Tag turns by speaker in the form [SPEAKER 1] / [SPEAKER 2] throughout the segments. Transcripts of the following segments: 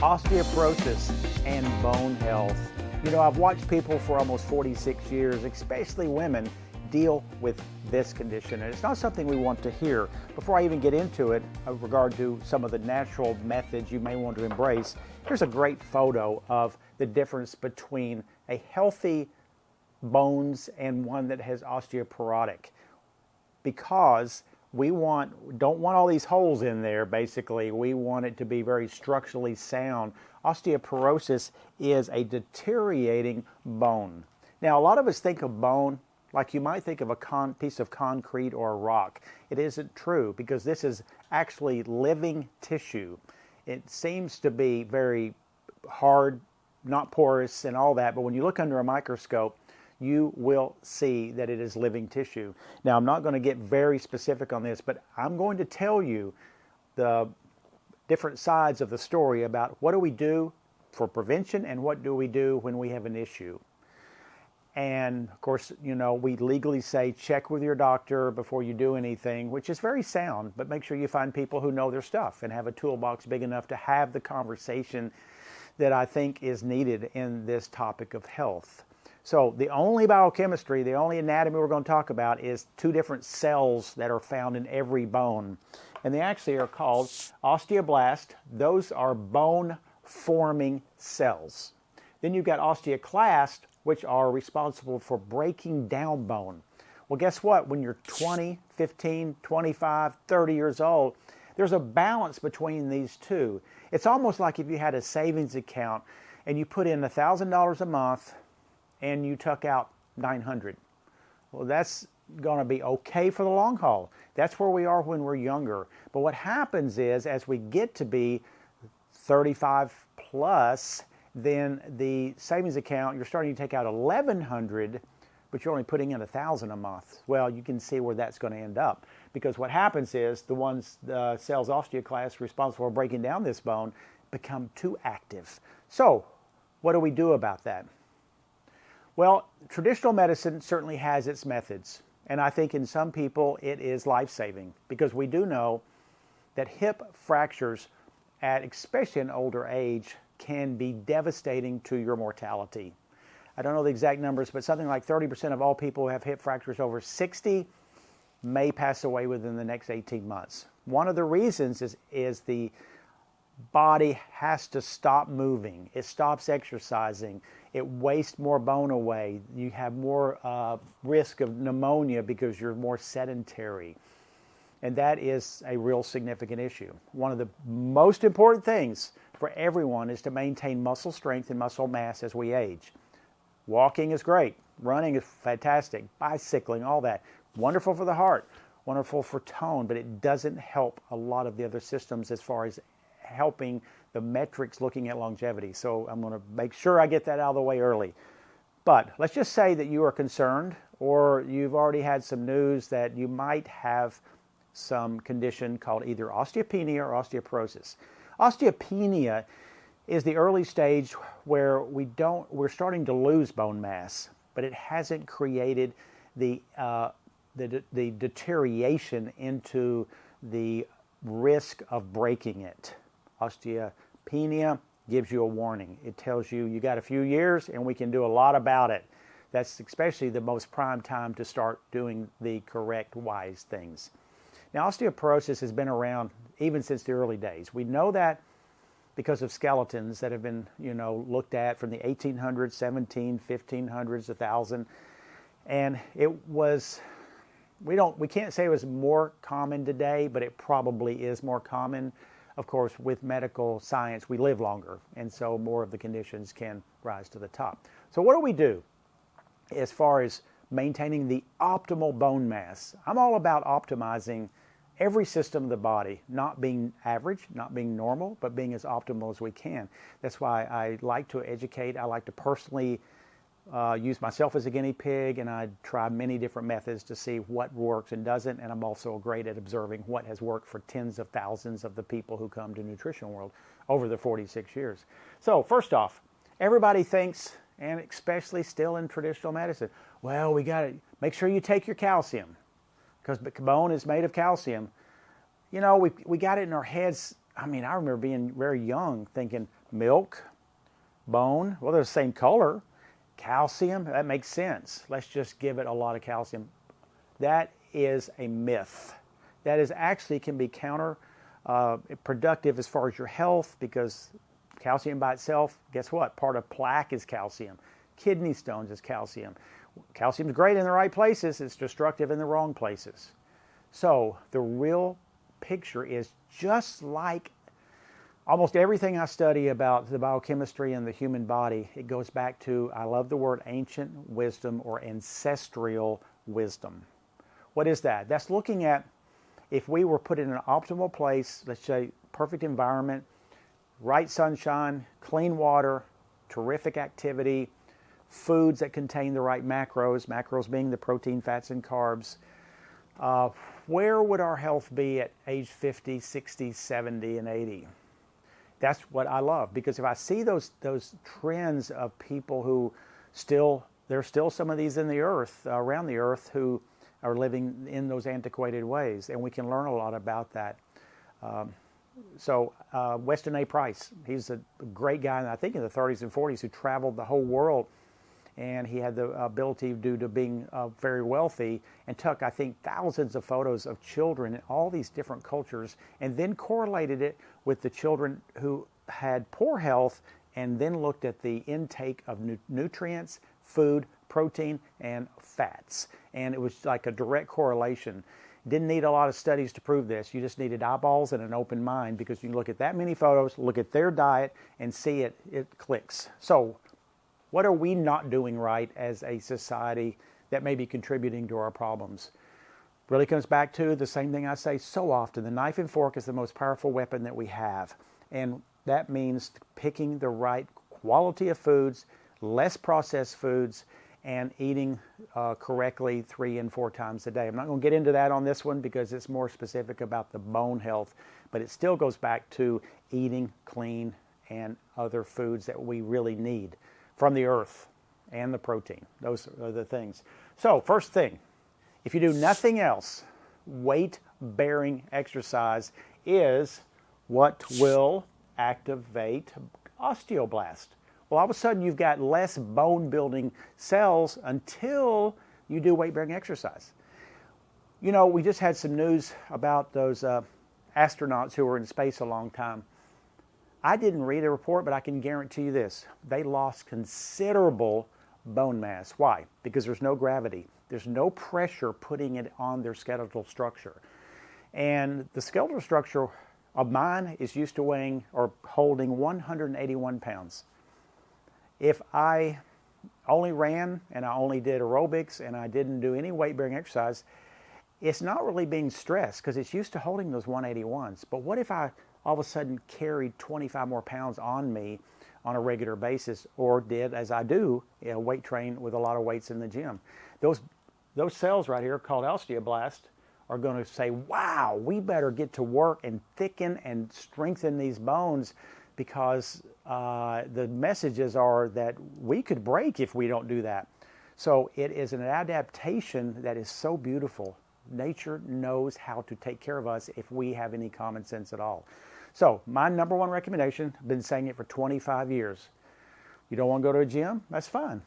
[SPEAKER 1] Osteoporosis and bone health. You know, I've watched people for almost 46 years, especially women, deal with this condition, and it's not something we want to hear. Before I even get into it, with regard to some of the natural methods you may want to embrace, here's a great photo of the difference between a healthy bones and one that has osteoporotic, because we don't want all these holes in there. Basically, we want it to be very structurally sound. Osteoporosis is a deteriorating bone. Now, a lot of us think of bone like you might think of a piece of concrete or a rock. It isn't true, because this is actually living tissue. It seems to be very hard, not porous and all that, but when you look under a microscope, you will see that it is living tissue. Now, I'm not going to get very specific on this, but I'm going to tell you the different sides of the story about what do we do for prevention and what do we do when we have an issue. And of course, you know, we legally say check with your doctor before you do anything, which is very sound, but make sure you find people who know their stuff and have a toolbox big enough to have the conversation that I think is needed in this topic of health. So the only biochemistry, the only anatomy we're going to talk about is two different cells that are found in every bone. And they actually are called osteoblasts. Those are bone-forming cells. Then you've got osteoclasts, which are responsible for breaking down bone. Well, guess what? When you're 20, 15, 25, 30 years old, there's a balance between these two. It's almost like if you had a savings account and you put in $1,000 a month and you took out $900. Well, that's going to be okay for the long haul. That's where we are when we're younger. But what happens is, as we get to be 35 plus, then the savings account, you're starting to take out $1,100, but you're only putting in $1,000 a month. Well, you can see where that's going to end up, because what happens is the cells osteoclasts responsible for breaking down this bone become too active. So what do we do about that? Well, traditional medicine certainly has its methods, and I think in some people it is life-saving, because we do know that hip fractures, especially in older age, can be devastating to your mortality. I don't know the exact numbers, but something like 30% of all people who have hip fractures over 60 may pass away within the next 18 months. One of the reasons is the body has to stop moving. It stops exercising. It wastes more bone away. You have more risk of pneumonia because you're more sedentary. And that is a real significant issue. One of the most important things for everyone is to maintain muscle strength and muscle mass as we age. Walking is great. Running is fantastic. Bicycling, all that. Wonderful for the heart. Wonderful for tone, but it doesn't help a lot of the other systems as far as helping the metrics looking at longevity. So I'm going to make sure I get that out of the way early. But let's just say that you are concerned, or you've already had some news that you might have some condition called either osteopenia or osteoporosis. Osteopenia is the early stage where we're starting to lose bone mass, but it hasn't created the deterioration into the risk of breaking it. Osteopenia gives you a warning. It tells you you got a few years and we can do a lot about it. That's especially the most prime time to start doing the correct, wise things. Now, osteoporosis has been around even since the early days. We know that because of skeletons that have been, looked at from the 1800s, 1700s, 1500s, 1000. And it was, we can't say it was more common today, but it probably is more common. Of course, with medical science, we live longer, and so more of the conditions can rise to the top. So what do we do as far as maintaining the optimal bone mass? I'm all about optimizing every system of the body, not being average, not being normal, but being as optimal as we can. That's why I like to educate. I like to personally use myself as a guinea pig, and I try many different methods to see what works and doesn't, and I'm also great at observing what has worked for tens of thousands of the people who come to Nutrition World over the 46 years. So first off, everybody thinks, and especially still in traditional medicine, well, we got to make sure you take your calcium, because bone is made of calcium. We got it in our heads. I mean, I remember being very young thinking, Milk, bone, well, they're the same color. Calcium, that makes sense. Let's just give it a lot of calcium. That is a myth. That is actually can be counterproductive as far as your health, because calcium by itself, guess what? Part of plaque is calcium. Kidney stones is calcium. Calcium is great in the right places. It's destructive in the wrong places. So the real picture is just like almost everything I study about the biochemistry and the human body. It goes back to, I love the word ancient wisdom or ancestral wisdom. What is that? That's looking at if we were put in an optimal place, let's say perfect environment, right sunshine, clean water, terrific activity, foods that contain the right macros being the protein, fats, and carbs, where would our health be at age 50, 60, 70, and 80? That's what I love, because if I see those trends of people who there's still some of these in the earth, around the earth, who are living in those antiquated ways, and we can learn a lot about that. Weston A. Price, he's a great guy, I think in the 30s and 40s, who traveled the whole world, and he had the ability due to being very wealthy, and took, I think, thousands of photos of children in all these different cultures, and then correlated it with the children who had poor health, and then looked at the intake of nutrients, food, protein, and fats. And it was like a direct correlation. Didn't need a lot of studies to prove this. You just needed eyeballs and an open mind, because you can look at that many photos, look at their diet, and see it clicks. So what are we not doing right as a society that may be contributing to our problems? Really comes back to the same thing I say so often. The knife and fork is the most powerful weapon that we have. And that means picking the right quality of foods, less processed foods, and eating correctly 3 and 4 times a day. I'm not going to get into that on this one because it's more specific about the bone health, but it still goes back to eating clean and other foods that we really need from the earth and the protein. Those are the things. So first thing, if you do nothing else, weight-bearing exercise is what will activate osteoblast. Well, all of a sudden you've got less bone-building cells until you do weight-bearing exercise. You know, we just had some news about those astronauts who were in space a long time. I didn't read a report, but I can guarantee you this. They lost considerable bone mass. Why? Because there's no gravity. There's no pressure putting it on their skeletal structure. And the skeletal structure of mine is used to weighing or holding 181 pounds. If I only ran and I only did aerobics and I didn't do any weight-bearing exercise, it's not really being stressed because it's used to holding those 181s. But what if I all of a sudden carried 25 more pounds on me on a regular basis, or did, as I do, weight train with a lot of weights in the gym? Those cells right here called osteoblasts are going to say, wow, we better get to work and thicken and strengthen these bones, because the messages are that we could break if we don't do that. So it is an adaptation that is so beautiful. Nature knows how to take care of us if we have any common sense at all. So my number one recommendation, I've been saying it for 25 years. You don't want to go to a gym? That's fine.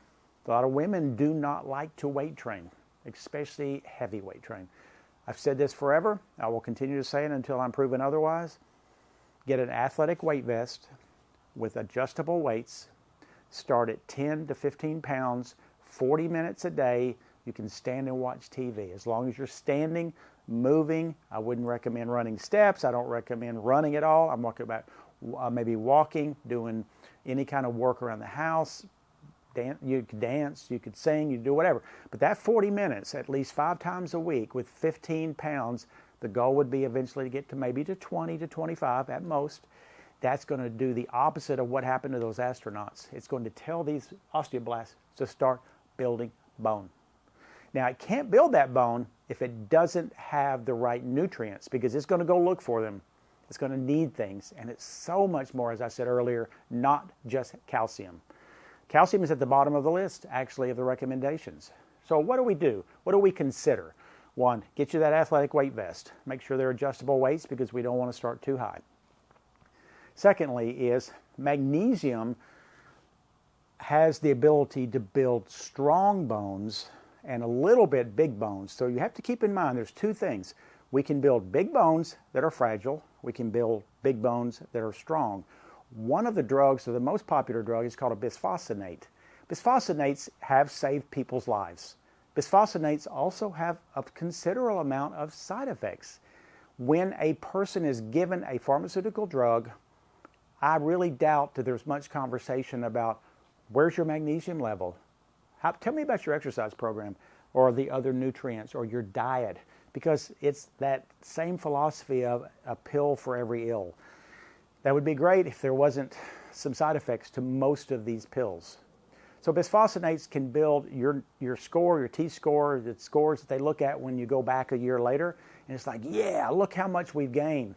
[SPEAKER 1] A lot of women do not like to weight train, especially heavy weight train. I've said this forever. I will continue to say it until I'm proven otherwise. Get an athletic weight vest with adjustable weights. Start at 10 to 15 pounds, 40 minutes a day. You can stand and watch TV. As long as you're standing, moving. I wouldn't recommend running steps. I don't recommend running at all. I'm talking about maybe walking, doing any kind of work around the house. You could dance, you could sing, you could do whatever. But that 40 minutes, at least 5 times a week with 15 pounds, the goal would be eventually to get to maybe to 20 to 25 at most. That's going to do the opposite of what happened to those astronauts. It's going to tell these osteoblasts to start building bone. Now, it can't build that bone if it doesn't have the right nutrients, because it's going to go look for them. It's going to need things, and it's so much more, as I said earlier, not just calcium. Calcium is at the bottom of the list, actually, of the recommendations. So what do we do? What do we consider? 1, get you that athletic weight vest. Make sure they're adjustable weights, because we don't want to start too high. Secondly is magnesium has the ability to build strong bones and a little bit big bones. So you have to keep in mind there's two things. We can build big bones that are fragile. We can build big bones that are strong. One of the drugs, or the most popular drug, is called a bisphosphonate. Bisphosphonates have saved people's lives. Bisphosphonates also have a considerable amount of side effects. When a person is given a pharmaceutical drug, I really doubt that there's much conversation about where's your magnesium level? Tell me about your exercise program or the other nutrients or your diet, because it's that same philosophy of a pill for every ill. That would be great if there wasn't some side effects to most of these pills. So bisphosphonates can build your score, your T-score, the scores that they look at when you go back a year later, and it's like, yeah, look how much we've gained.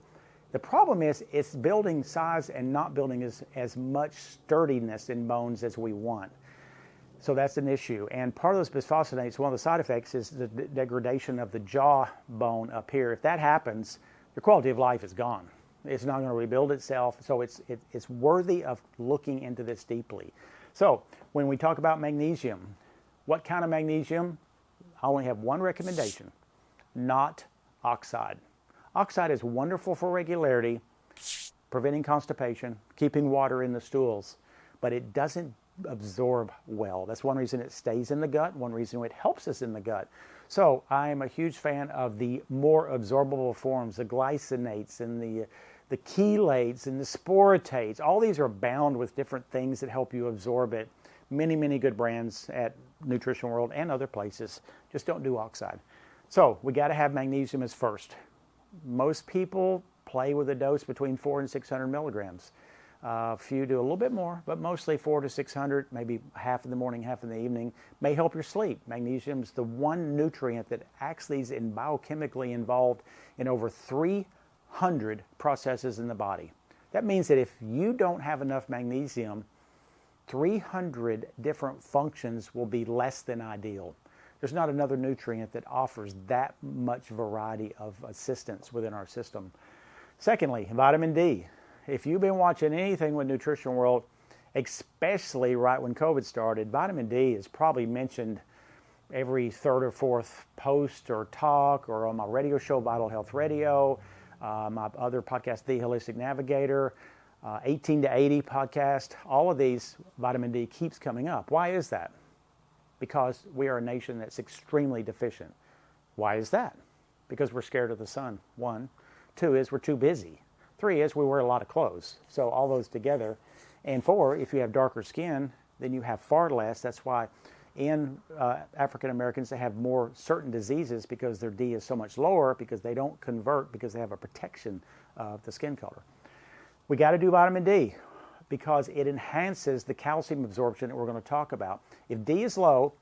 [SPEAKER 1] The problem is it's building size and not building as much sturdiness in bones as we want. So that's an issue. And part of those bisphosphonates, one of the side effects is the degradation of the jaw bone up here. If that happens, your quality of life is gone. It's not going to rebuild itself. So it's worthy of looking into this deeply. So when we talk about magnesium, what kind of magnesium? I only have one recommendation, not oxide. Oxide is wonderful for regularity, preventing constipation, keeping water in the stools, but it doesn't absorb well. That's one reason it stays in the gut, one reason it helps us in the gut. So I am a huge fan of the more absorbable forms, the glycinates and the chelates and the sporatates. All these are bound with different things that help you absorb it. Many, many good brands at Nutrition World and other places. Just don't do oxide. So we got to have magnesium as first. Most people play with a dose between 400 and 600 milligrams. A few do a little bit more, but mostly 400 to 600, maybe half in the morning, half in the evening. May help your sleep. Magnesium is the one nutrient that actually is biochemically involved in over 300 processes in the body. That means that if you don't have enough magnesium, 300 different functions will be less than ideal. There's not another nutrient that offers that much variety of assistance within our system. Secondly, vitamin D. If you've been watching anything with Nutrition World, especially right when COVID started, vitamin D is probably mentioned every third or fourth post or talk, or on my radio show, Vital Health Radio, my other podcast, The Holistic Navigator, 18 to 80 podcast. All of these, vitamin D keeps coming up. Why is that? Because we are a nation that's extremely deficient. Why is that? Because we're scared of the sun, one. Two is we're too busy. Three is we wear a lot of clothes. So all those together. And four, if you have darker skin, then you have far less. That's why in African Americans, they have more certain diseases because their D is so much lower, because they don't convert, because they have a protection of the skin color. We got to do vitamin D because it enhances the calcium absorption that we're going to talk about. If D is low,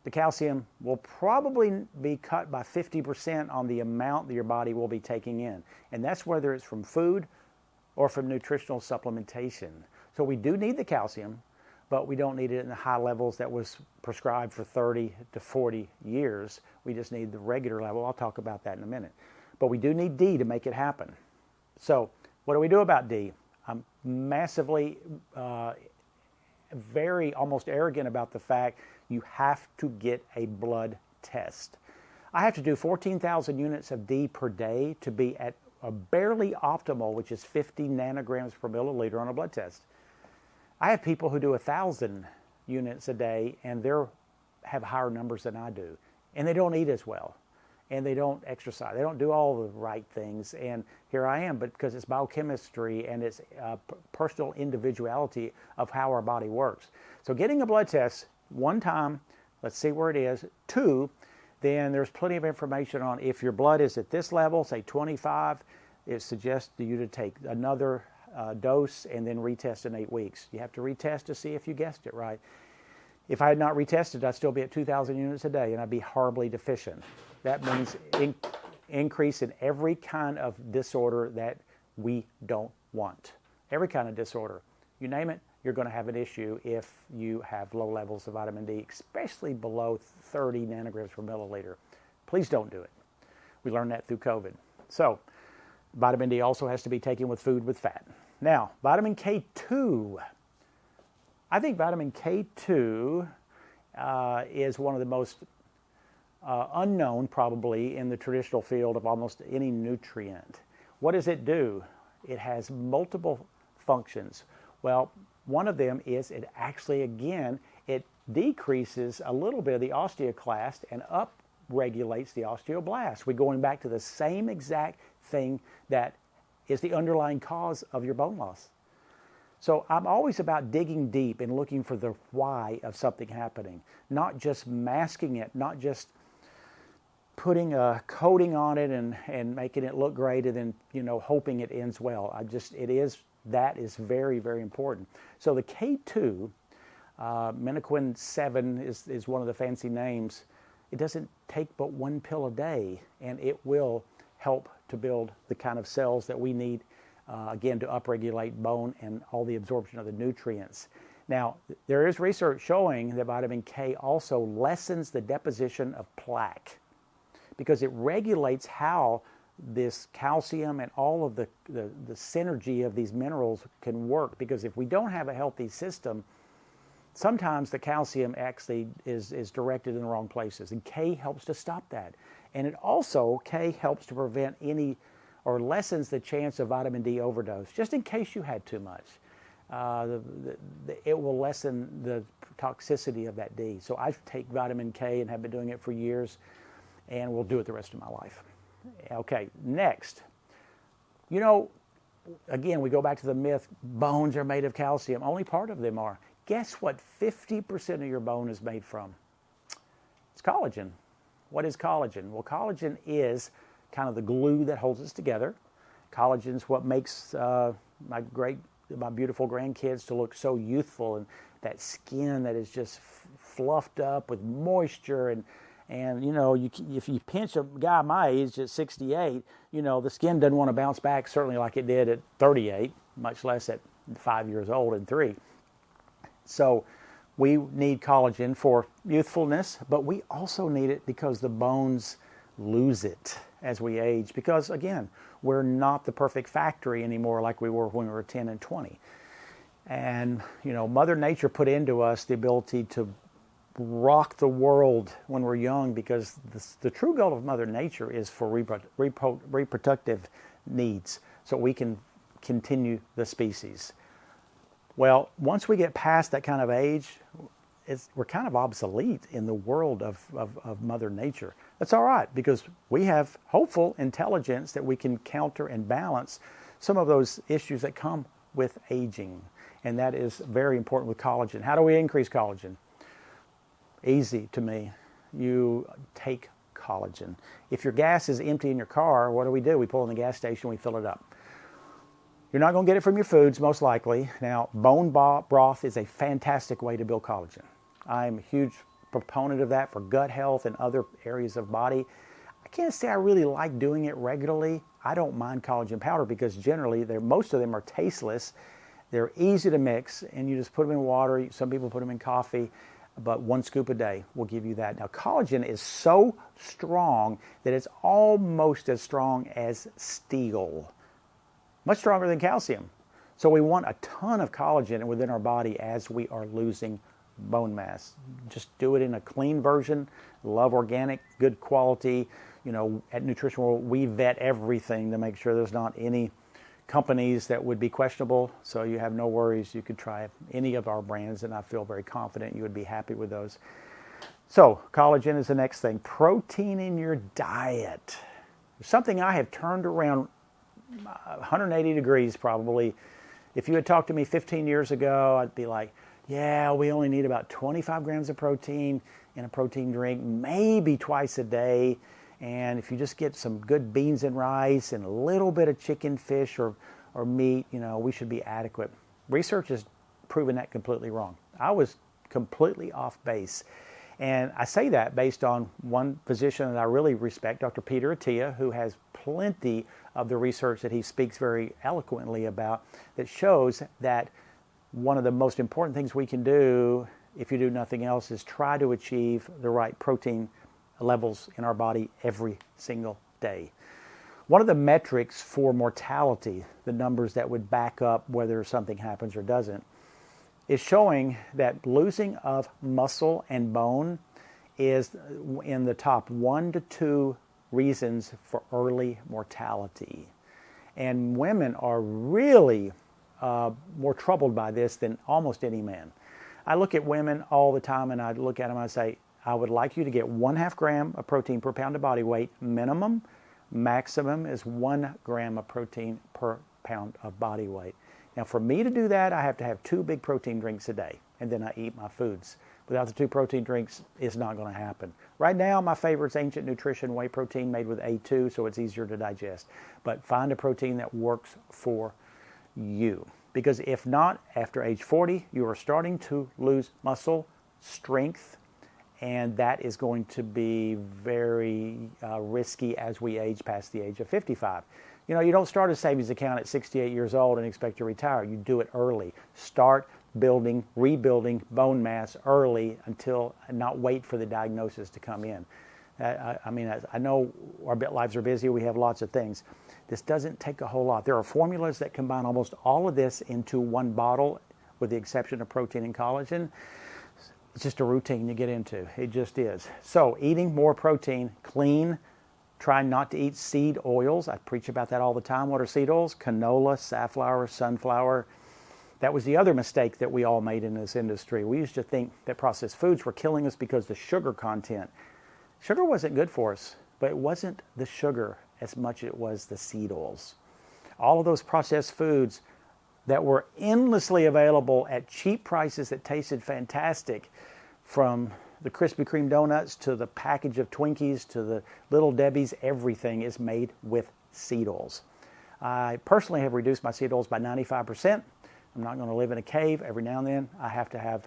[SPEAKER 1] the calcium will probably be cut by 50% on the amount that your body will be taking in. And that's whether it's from food or from nutritional supplementation. So we do need the calcium, but we don't need it in the high levels that was prescribed for 30 to 40 years. We just need the regular level. I'll talk about that in a minute. But we do need D to make it happen. So what do we do about D? I'm massively, very almost arrogant about the fact you have to get a blood test. I have to do 14,000 units of D per day to be at a barely optimal, which is 50 nanograms per milliliter on a blood test. I have people who do 1,000 units a day and they have higher numbers than I do. And they don't eat as well. And they don't exercise. They don't do all the right things. And here I am, but because it's biochemistry and it's personal individuality of how our body works. So getting a blood test, one time, let's see where it is. Two, then there's plenty of information on if your blood is at this level, say 25, it suggests you to take another dose and then retest in 8 weeks. You have to retest to see if you guessed it right. If I had not retested, I'd still be at 2,000 units a day and I'd be horribly deficient. That means increase in every kind of disorder that we don't want. Every kind of disorder. You name it, you're going to have an issue if you have low levels of vitamin D, especially below 30 nanograms per milliliter. Please don't do it. We learned that through COVID. So, vitamin D also has to be taken with food with fat. Now, vitamin K2. I think vitamin K2 is one of the most unknown, probably, in the traditional field of almost any nutrient. What does it do? It has multiple functions. Well, one of them is it actually, again, it decreases a little bit of the osteoclast and upregulates the osteoblast. We're going back to the same exact thing that is the underlying cause of your bone loss. So I'm always about digging deep and looking for the why of something happening, not just masking it, not just putting a coating on it and making it look great and then, you know, hoping it ends well. That is very, very important. So the K2, Menaquin 7 is one of the fancy names. It doesn't take but one pill a day, and it will help to build the kind of cells that we need, again, to upregulate bone and all the absorption of the nutrients. Now, there is research showing that vitamin K also lessens the deposition of plaque because it regulates how this calcium and all of the synergy of these minerals can work. Because if we don't have a healthy system, sometimes the calcium actually is directed in the wrong places, and K helps to stop that. And it also, K helps to prevent any or lessens the chance of vitamin D overdose, just in case you had too much. It will lessen the toxicity of that D. So I take vitamin K and have been doing it for years, and will do it the rest of my life. Okay, next. You know, again, we go back to the myth, bones are made of calcium. Only part of them are. Guess what 50% of your bone is made from? It's collagen. What is collagen? Well, collagen is kind of the glue that holds us together. Collagen is what makes my beautiful grandkids to look so youthful, and that skin that is just fluffed up with moisture, and you know, if you pinch a guy my age at 68, you know, the skin doesn't want to bounce back certainly like it did at 38, much less at 5 years old and 3. So we need collagen for youthfulness, but we also need it because the bones lose it as we age, because again, we're not the perfect factory anymore like we were when we were 10 and 20. And you know, Mother Nature put into us the ability to rock the world when we're young, because the true goal of Mother Nature is for reproductive needs, so we can continue the species. Well, once we get past that kind of age, we're kind of obsolete in the world of Mother Nature. That's all right, because we have hopeful intelligence that we can counter and balance some of those issues that come with aging. And that is very important with collagen. How do we increase collagen? Easy to me. You take collagen. If your gas is empty in your car, what do? We pull in the gas station, we fill it up. You're not going to get it from your foods, most likely. Now, bone broth is a fantastic way to build collagen. I'm a huge proponent of that for gut health and other areas of body. I can't say I really like doing it regularly. I don't mind collagen powder because generally most of them are tasteless. They're easy to mix, and you just put them in water. Some people put them in coffee, but 1 scoop a day will give you that. Now, collagen is so strong that it's almost as strong as steel. Much stronger than calcium. So we want a ton of collagen within our body as we are losing bone mass. Just do it in a clean version. Love organic, good quality. You know, at Nutrition World, we vet everything to make sure there's not any companies that would be questionable. So you have no worries. You could try any of our brands, and I feel very confident you would be happy with those. So collagen is the next thing. Protein in your diet. Something I have turned around 180 degrees probably. If you had talked to me 15 years ago, I'd be like, yeah, we only need about 25 grams of protein in a protein drink, maybe twice a day. And if you just get some good beans and rice and a little bit of chicken, fish, or meat, you know, we should be adequate. Research has proven that completely wrong. I was completely off base. And I say that based on one physician that I really respect, Dr. Peter Attia, who has plenty of the research that he speaks very eloquently about that shows that one of the most important things we can do, if you do nothing else, is try to achieve the right protein levels in our body every single day. One of the metrics for mortality, the numbers that would back up whether something happens or doesn't, is showing that losing of muscle and bone is in the top 1 to 2 reasons for early mortality. And women are really more troubled by this than almost any man. I look at women all the time and I look at them and I say, I would like you to get 1/2 gram of protein per pound of body weight minimum. Maximum is 1 gram of protein per pound of body weight. Now for me to do that, I have to have 2 big protein drinks a day, and then I eat my foods. Without the 2 protein drinks, it's not going to happen. Right now, my favorite is Ancient Nutrition whey protein made with A2, so it's easier to digest. But find a protein that works for you. Because if not, after age 40, you are starting to lose muscle, strength, and that is going to be very risky as we age past the age of 55. You know, you don't start a savings account at 68 years old and expect to retire. You do it early. Start building, rebuilding bone mass early until, not wait for the diagnosis to come in. I know our lives are busy. We have lots of things. This doesn't take a whole lot. There are formulas that combine almost all of this into one bottle, with the exception of protein and collagen. It's just a routine you get into. It just is. So eating more protein, clean. Try not to eat seed oils. I preach about that all the time. What are seed oils? Canola, safflower, sunflower. That was the other mistake that we all made in this industry. We used to think that processed foods were killing us because of the sugar content. Sugar wasn't good for us, but it wasn't the sugar as much as it was the seed oils. All of those processed foods that were endlessly available at cheap prices that tasted fantastic, from the Krispy Kreme donuts to the package of Twinkies to the Little Debbie's, everything is made with seed oils. I personally have reduced my seed oils by 95%. I'm not going to live in a cave. Every now and then I have to have,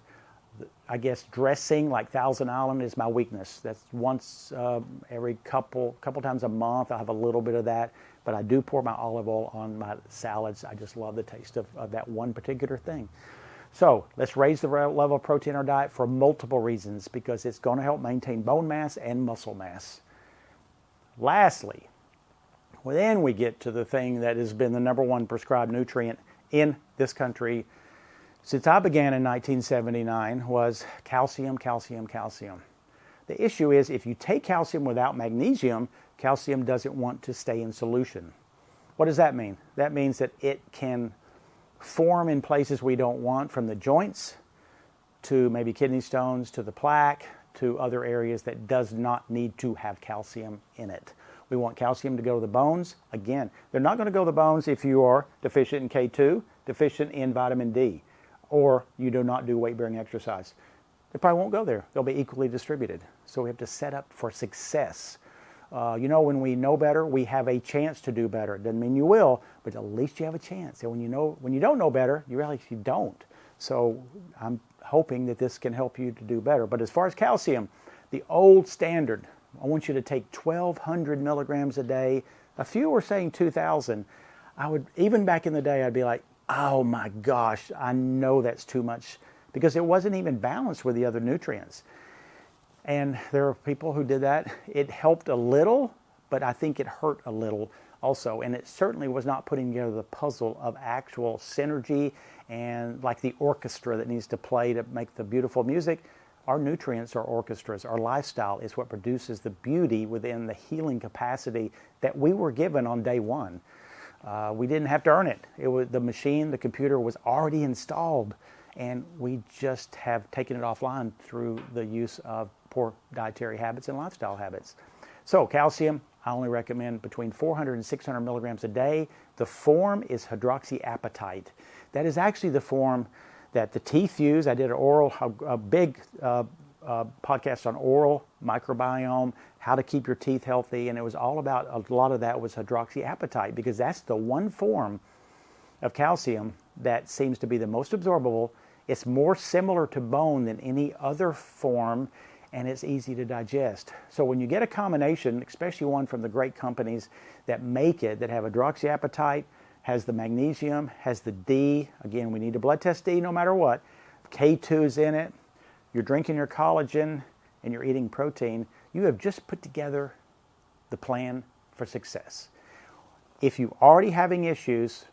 [SPEAKER 1] I guess, dressing like Thousand Island is my weakness. That's once every couple times a month. I have a little bit of that, but I do pour my olive oil on my salads. I just love the taste of that one particular thing. So let's raise the level of protein in our diet for multiple reasons, because it's going to help maintain bone mass and muscle mass. Lastly, then we get to the thing that has been the #1 prescribed nutrient in this country since I began in 1979, was calcium, calcium, calcium. The issue is, if you take calcium without magnesium, calcium doesn't want to stay in solution. What does that mean? That means that it can form in places we don't want, from the joints to maybe kidney stones to the plaque to other areas that does not need to have calcium in it. We want calcium to go to the bones. Again, they're not going to go to the bones if you are deficient in K2, deficient in vitamin D, or you do not do weight-bearing exercise. They probably won't go there. They'll be equally distributed. So we have to set up for success. When we know better, we have a chance to do better. It doesn't mean you will, but at least you have a chance. And when you don't know better, you realize you don't. So I'm hoping that this can help you to do better. But as far as calcium, the old standard, I want you to take 1,200 milligrams a day. A few were saying 2,000. Even back in the day, I'd be like, oh my gosh, I know that's too much, because it wasn't even balanced with the other nutrients. And there are people who did that. It helped a little, but I think it hurt a little also. And it certainly was not putting together the puzzle of actual synergy, and like the orchestra that needs to play to make the beautiful music. Our nutrients are orchestras. Our lifestyle is what produces the beauty within the healing capacity that we were given on day one. We didn't have to earn it. It was the machine, the computer was already installed, and we just have taken it offline through the use of poor dietary habits and lifestyle habits. So calcium, I only recommend between 400 and 600 milligrams a day. The form is hydroxyapatite. That is actually the form that the teeth use. I did a big podcast on oral microbiome, how to keep your teeth healthy, and it was all about, a lot of that was hydroxyapatite, because that's the one form of calcium that seems to be the most absorbable. It's more similar to bone than any other form, and it's easy to digest. So when you get a combination, especially one from the great companies that make it, that have hydroxyapatite, has the magnesium, has the D, again, we need to blood test D no matter what, K2 is in it, you're drinking your collagen, and you're eating protein, you have just put together the plan for success. If you're already having issues,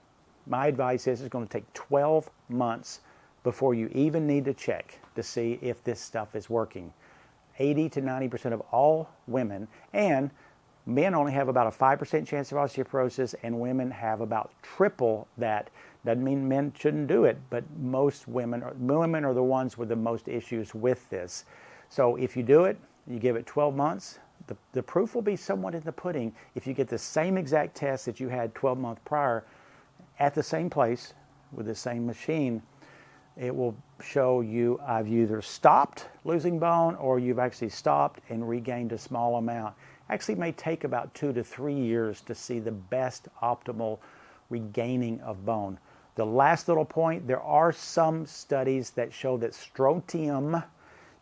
[SPEAKER 1] my advice is it's going to take 12 months before you even need to check to see if this stuff is working. 80 to 90% of all women, and men only have about a 5% chance of osteoporosis, and women have about triple that. Doesn't mean men shouldn't do it, but most women are the ones with the most issues with this. So if you do it, you give it 12 months, the proof will be somewhat in the pudding. If you get the same exact test that you had 12 months prior at the same place with the same machine, it will show you I've either stopped losing bone or you've actually stopped and regained a small amount. Actually, it may take about 2 to 3 years to see the best optimal regaining of bone. The last little point, there are some studies that show that strontium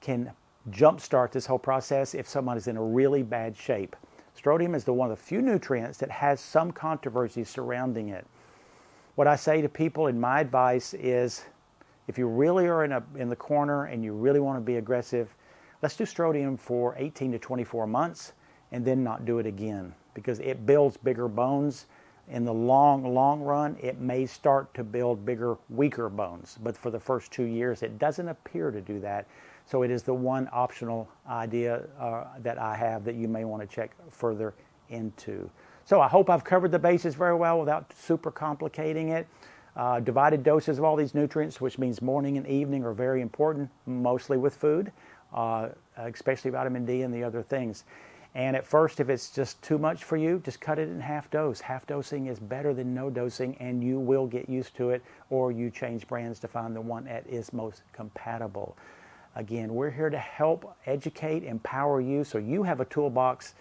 [SPEAKER 1] can jumpstart this whole process if someone is in a really bad shape. Strontium is one of the few nutrients that has some controversy surrounding it. What I say to people in my advice is, if you really are in the corner and you really want to be aggressive, let's do strontium for 18 to 24 months and then not do it again, because it builds bigger bones. In the long run, it may start to build bigger, weaker bones. But for the first 2 years, it doesn't appear to do that. So it is the one optional idea that I have that you may want to check further into. So I hope I've covered the bases very well without super complicating it. Divided doses of all these nutrients, which means morning and evening, are very important, mostly with food, especially vitamin D and the other things. And at first, if it's just too much for you, just cut it in half dose. Half dosing is better than no dosing, and you will get used to it, or you change brands to find the one that is most compatible. Again, we're here to help educate, empower you, so you have a toolbox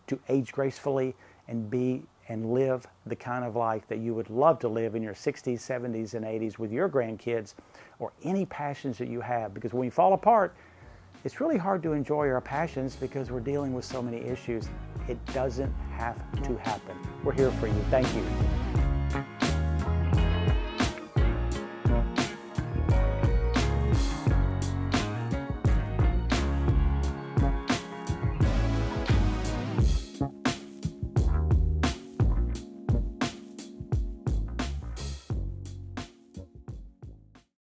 [SPEAKER 1] to age gracefully and be and live the kind of life that you would love to live in your 60s, 70s, and 80s with your grandkids, or any passions that you have. Because when you fall apart, it's really hard to enjoy our passions because we're dealing with so many issues. It doesn't have to happen. We're here for you. Thank you.